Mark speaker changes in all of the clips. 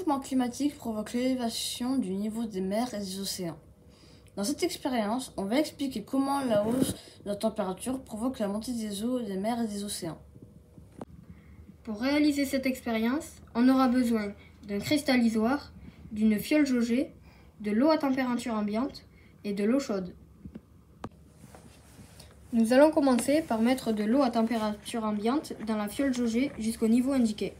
Speaker 1: changement climatique provoque l'élévation du niveau des mers et des océans. Dans cette expérience, on va expliquer comment la hausse de la température provoque la montée des eaux des mers et des océans.
Speaker 2: Pour réaliser cette expérience, on aura besoin d'un cristallisoir, d'une fiole jaugée, de l'eau à température ambiante et de l'eau chaude. Nous allons commencer par mettre de l'eau à température ambiante dans la fiole jaugée jusqu'au niveau indiqué.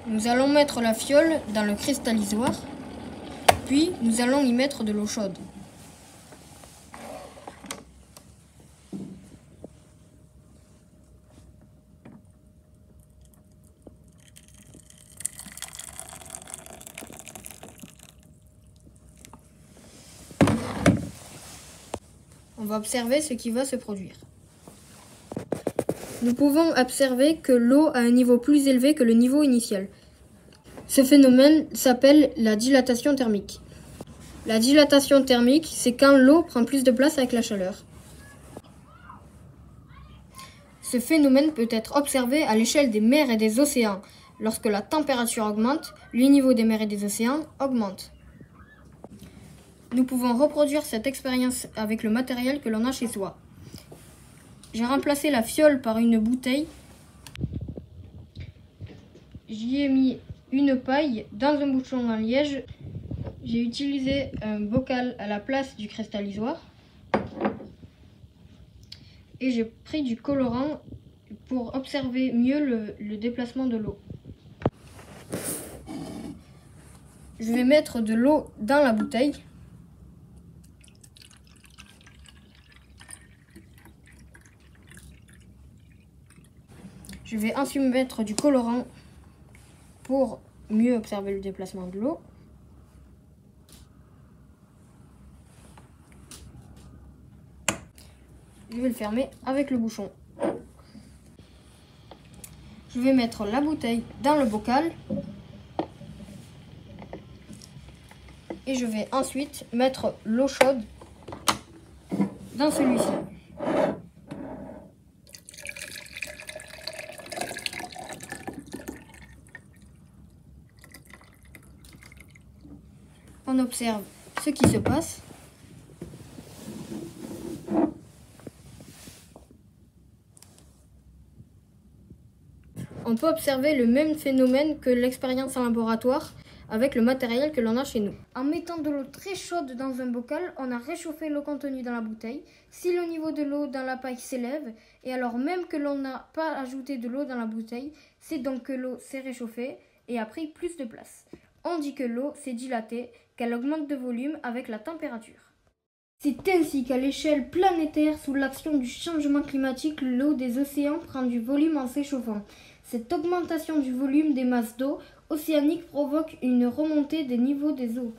Speaker 2: Nous allons mettre la fiole dans le cristallisoir, puis nous allons y mettre de l'eau chaude. On va observer ce qui va se produire. Nous pouvons observer que l'eau a un niveau plus élevé que le niveau initial. Ce phénomène s'appelle la dilatation thermique. La dilatation thermique, c'est quand l'eau prend plus de place avec la chaleur. Ce phénomène peut être observé à l'échelle des mers et des océans. Lorsque la température augmente, le niveau des mers et des océans augmente. Nous pouvons reproduire cette expérience avec le matériel que l'on a chez soi. J'ai remplacé la fiole par une bouteille. J'y ai mis une paille dans un bouchon en liège. J'ai utilisé un bocal à la place du cristallisoir. Et j'ai pris du colorant pour observer mieux le déplacement de l'eau. Je vais mettre de l'eau dans la bouteille. Je vais ensuite mettre du colorant pour mieux observer le déplacement de l'eau. Je vais le fermer avec le bouchon. Je vais mettre la bouteille dans le bocal. Et je vais ensuite mettre l'eau chaude dans celui-ci. On observe ce qui se passe. On peut observer le même phénomène que l'expérience en laboratoire avec le matériel que l'on a chez nous. En mettant de l'eau très chaude dans un bocal, on a réchauffé l'eau contenue dans la bouteille. Si le niveau de l'eau dans la paille s'élève, et alors même que l'on n'a pas ajouté de l'eau dans la bouteille, c'est donc que l'eau s'est réchauffée et a pris plus de place. On dit que l'eau s'est dilatée, qu'elle augmente de volume avec la température. C'est ainsi qu'à l'échelle planétaire, sous l'action du changement climatique, l'eau des océans prend du volume en s'échauffant. Cette augmentation du volume des masses d'eau océanique provoque une remontée des niveaux des eaux.